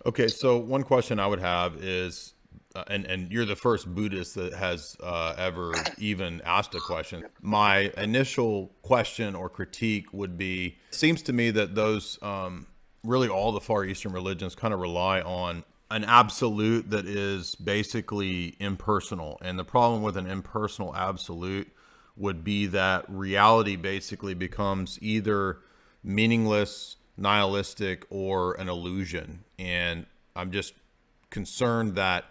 Okay, so one question I would have is, and you're the first Buddhist that has ever even asked a question. My initial question or critique would be, it seems to me that those really all the Far Eastern religions kind of rely on an absolute that is basically impersonal. And the problem with an impersonal absolute would be that reality basically becomes either meaningless, nihilistic, or an illusion. And I'm just concerned that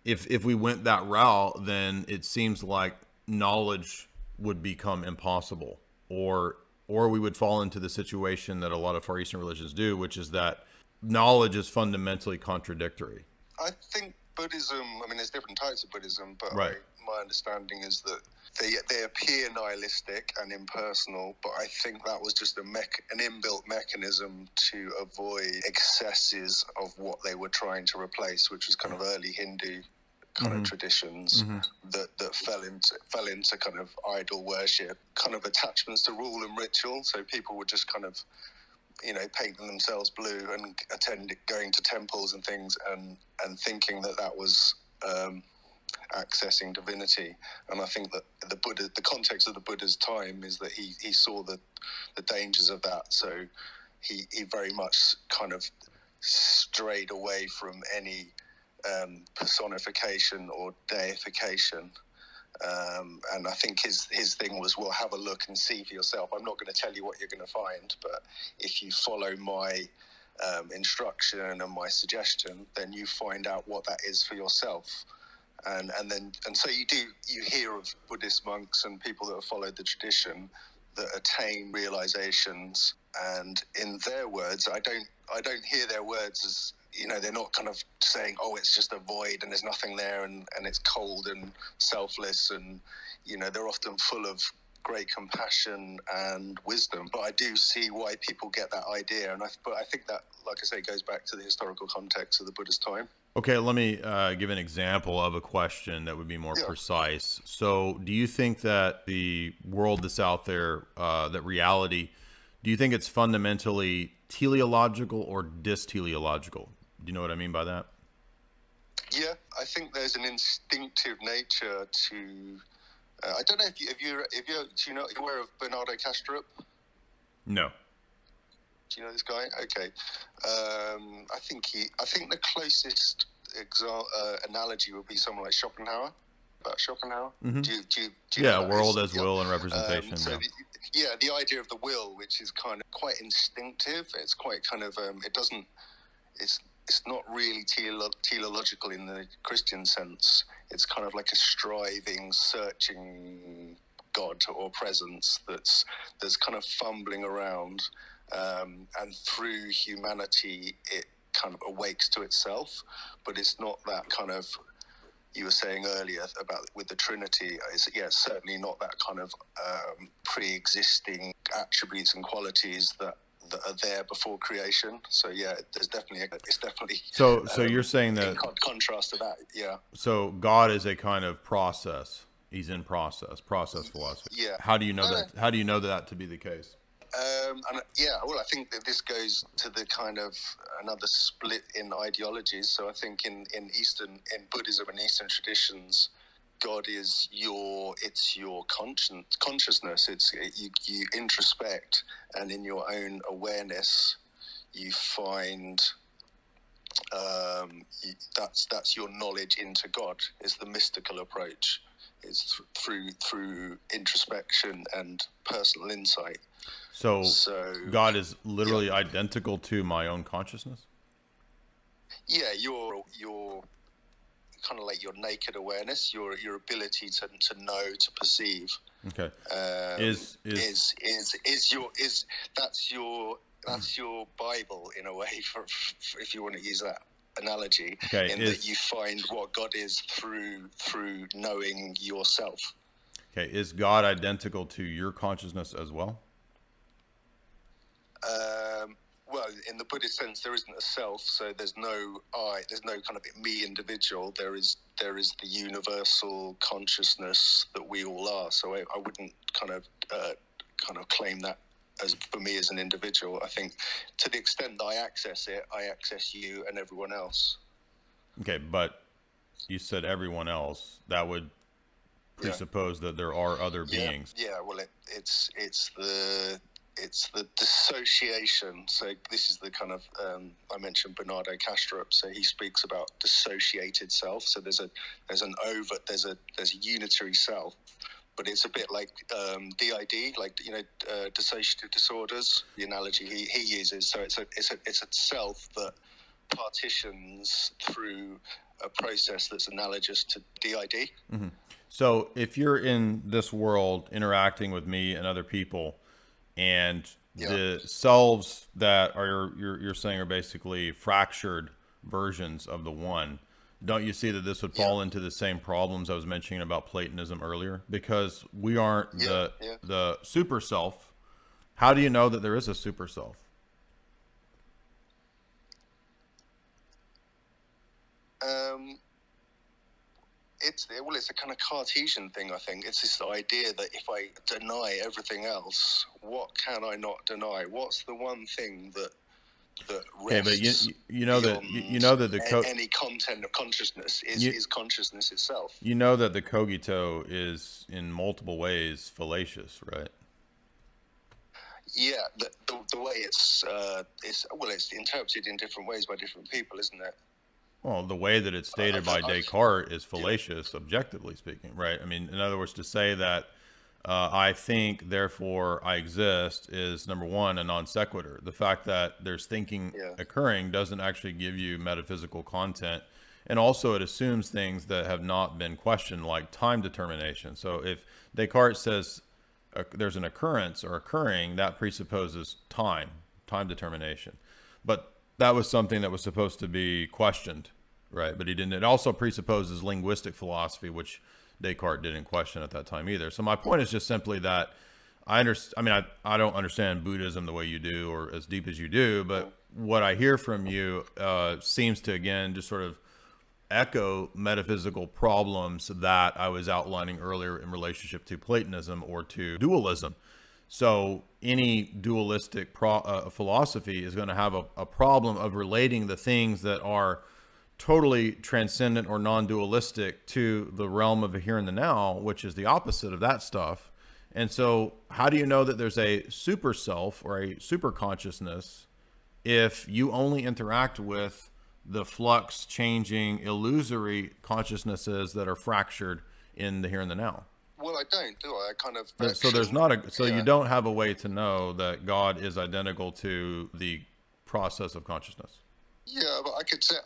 if we went that route, then it seems like knowledge would become impossible, or we would fall into the situation that a lot of Far Eastern religions do, which is that knowledge is fundamentally contradictory. I think Buddhism, I mean, there's different types of Buddhism, but Right. my understanding is that they appear nihilistic and impersonal, but I think that was just an inbuilt mechanism to avoid excesses of what they were trying to replace, which was kind of early Hindu kind of traditions that fell into kind of idol worship, kind of attachments to rule and ritual. So people would just kind of, painting themselves blue and going to temples and things, and thinking that was accessing divinity. And I think that the context of the Buddha's time is that he saw the dangers of that. So he very much kind of strayed away from any personification or deification. And I think his thing was, well, have a look and see for yourself. I'm not going to tell you what you're going to find, but if you follow my instruction and my suggestion, then you find out what that is for yourself. And so you hear of Buddhist monks and people that have followed the tradition that attain realizations, and in their words, I don't hear their words as, they're not kind of saying, oh, it's just a void and there's nothing there and it's cold and selfless, and they're often full of great compassion and wisdom. But I do see why people get that idea, but I think that, like I say, goes back to the historical context of the Buddhist time. Okay, let me give an example of a question that would be more precise. So, do you think that the world that's out there, that reality, do you think it's fundamentally teleological or dysteleological? Do you know what I mean by that? Yeah, I think there's an instinctive nature to. I don't know if you're aware of Bernardo Kastrup? No. Do you know this guy? Okay. I think the closest analogy would be someone like Schopenhauer. About Schopenhauer. Mm-hmm. Do you know world as will and representation. The idea of the will, which is kind of quite instinctive. It's quite kind of it's not really teleological in the Christian sense. It's kind of like a striving, searching God or presence that's kind of fumbling around, and through humanity it kind of awakes to itself. But it's not that kind of, you were saying earlier about with the Trinity, it's certainly not that kind of pre-existing attributes and qualities that are there before creation. So it's definitely so you're saying that in contrast to that. So God is a kind of process. He's in process philosophy. Yeah. How do you know that? How do you know that to be the case? Well, I think that this goes to the kind of another split in ideologies. So I think in Buddhism and Eastern traditions, God is your consciousness. You introspect, and in your own awareness, you find that's your knowledge into God. Is the mystical approach. It's through introspection and personal insight. So God is literally identical to my own consciousness? Yeah, your kind of like your naked awareness, your ability to know, to perceive. Okay. That's your Bible in a way, for if you want to use that analogy. Okay. That you find what God is through knowing yourself. Okay. Is God identical to your consciousness as well? Well, in the Buddhist sense, there isn't a self, so there's no I. There's no kind of me individual. There is the universal consciousness that we all are. So I wouldn't kind of claim that as for me as an individual. I think to the extent that I access it, I access you and everyone else. Okay, but you said everyone else. That would presuppose that there are other beings. Yeah. Well, it's the dissociation. So this is the kind of I mentioned Bernardo Kastrup. So he speaks about dissociated self. So there's a unitary self, but it's a bit like DID, like dissociative disorders. The analogy he uses. So it's a self that partitions through a process that's analogous to DID. Mm-hmm. So if you're in this world interacting with me and other people, and the selves that are you're saying are basically fractured versions of the one, don't you see that this would fall into the same problems I was mentioning about Platonism earlier? Because we aren't the super self. How do you know that there is a super self? It's a kind of Cartesian thing, I think. It's this idea that if I deny everything else, what can I not deny? What's the one thing that rests? But you know that any content of consciousness is consciousness itself. You know that the cogito is in multiple ways fallacious, right? Yeah, the way it's interpreted in different ways by different people, isn't it? Well, the way that it's stated by Descartes is fallacious, objectively speaking, right? I mean, in other words, to say that I think, therefore I exist is, number one, a non sequitur. The fact that there's thinking occurring doesn't actually give you metaphysical content. And also it assumes things that have not been questioned, like time determination. So if Descartes says there's an occurrence or occurring, that presupposes time determination. But that was something that was supposed to be questioned, right? But he didn't. It also presupposes linguistic philosophy, which Descartes didn't question at that time either. So my point is just simply that I don't understand Buddhism the way you do or as deep as you do, but what I hear from you seems to, again, just sort of echo metaphysical problems that I was outlining earlier in relationship to Platonism or to dualism. So any dualistic philosophy is going to have a problem of relating the things that are totally transcendent or non-dualistic to the realm of the here and the now, which is the opposite of that stuff. And so how do you know that there's a super self or a super consciousness if you only interact with the flux changing illusory consciousnesses that are fractured in the here and the now? Well, I don't, do I? I kind of... So there's not a... So you don't have a way to know that God is identical to the process of consciousness. Yeah, but I could say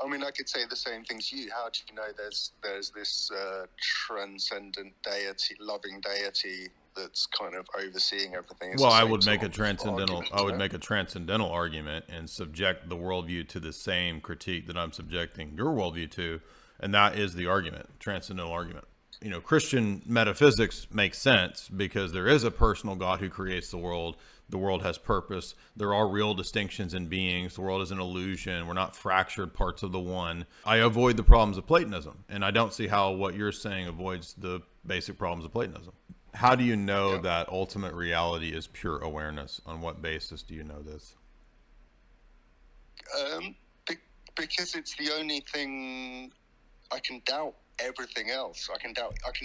the same thing to you. How do you know there's this transcendent deity, loving deity that's kind of overseeing everything? Well, I would make a transcendental argument and subject the worldview to the same critique that I'm subjecting your worldview to, and that is the argument, transcendental argument. You know, Christian metaphysics makes sense because there is a personal God who creates the world. The world has purpose. There are real distinctions in beings. The world is an illusion. We're not fractured parts of the one. I avoid the problems of Platonism, and I don't see how what you're saying avoids the basic problems of Platonism. How do you know that ultimate reality is pure awareness? On what basis do you know this? Because it's the only thing I can doubt. Everything else I can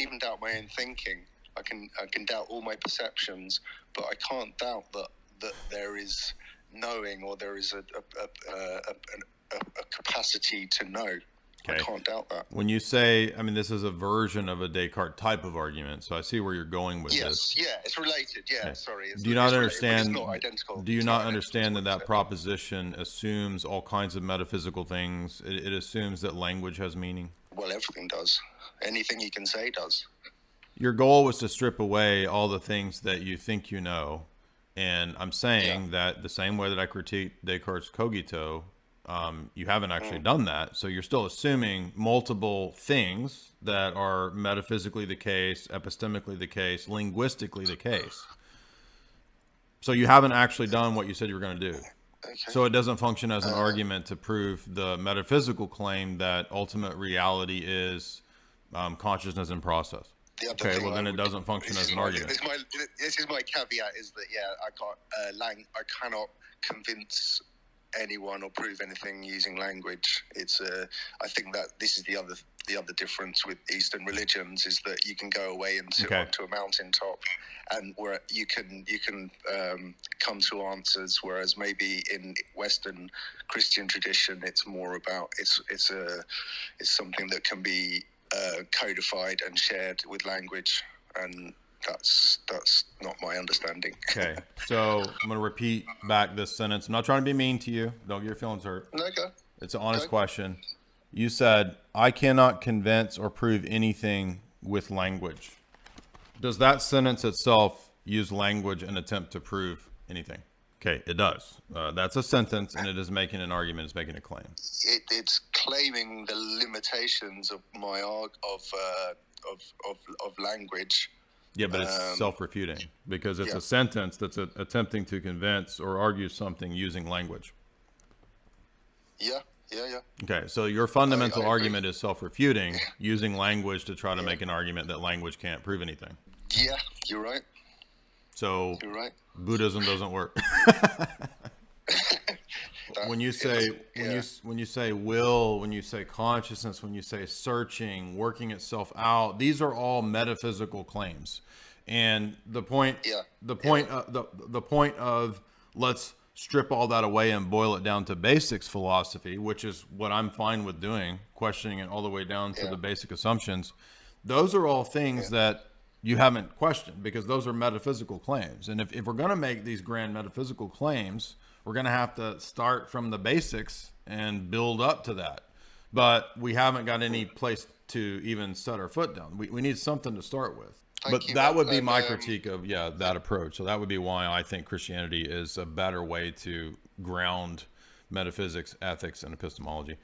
even doubt my own thinking. I can doubt all my perceptions, but I can't doubt that there is knowing, or there is a capacity to know. Okay. I can't doubt that. When you say, I mean, this is a version of a Descartes type of argument, so I see where you're going with this. Yeah, it's related. Yeah, sorry. Do you not understand? It's not identical. Do you not understand that proposition assumes all kinds of metaphysical things? It assumes that language has meaning. Well, everything does. Anything you can say does. Your goal was to strip away all the things that you think you know. And I'm saying that the same way that I critique Descartes' cogito, you haven't actually done that. So you're still assuming multiple things that are metaphysically the case, epistemically the case, linguistically the case. So you haven't actually done what you said you were going to do. Okay. So it doesn't function as an argument to prove the metaphysical claim that ultimate reality is consciousness in process. the other Okay, thing well then I it would- doesn't function as an argument. This is my caveat: is that I can't I cannot convince anyone or prove anything using language. I think that this is the other difference with Eastern religions, is that you can go away onto a mountaintop, and where you can come to answers, whereas maybe in Western Christian tradition it's more about it's something that can be codified and shared with language, and that's not my understanding. Okay, so I'm going to repeat back this sentence. I'm not trying to be mean to you. Don't get your feelings hurt. No, go. It's an honest question. You said, I cannot convince or prove anything with language. Does that sentence itself use language and attempt to prove anything? Okay, it does. That's a sentence, and it is making an argument. It's making a claim. It's claiming the limitations of my of language. Yeah, but it's self-refuting because it's a sentence that's attempting to convince or argue something using language. Yeah. Okay, so your fundamental argument is self-refuting, using language to try to make an argument that language can't prove anything. Yeah, you're right. So You're right. Buddhism doesn't work. When you say when you say will, when you say consciousness, when you say searching, working itself out, these are all metaphysical claims. And the point of let's strip all that away and boil it down to basics philosophy, which is what I'm fine with doing, questioning it all the way down to the basic assumptions. Those are all things that you haven't questioned, because those are metaphysical claims. And if we're going to make these grand metaphysical claims, we're going to have to start from the basics and build up to that. But we haven't got any place to even set our foot down. We need something to start with. That would be my critique of that approach. So that would be why I think Christianity is a better way to ground metaphysics, ethics, and epistemology.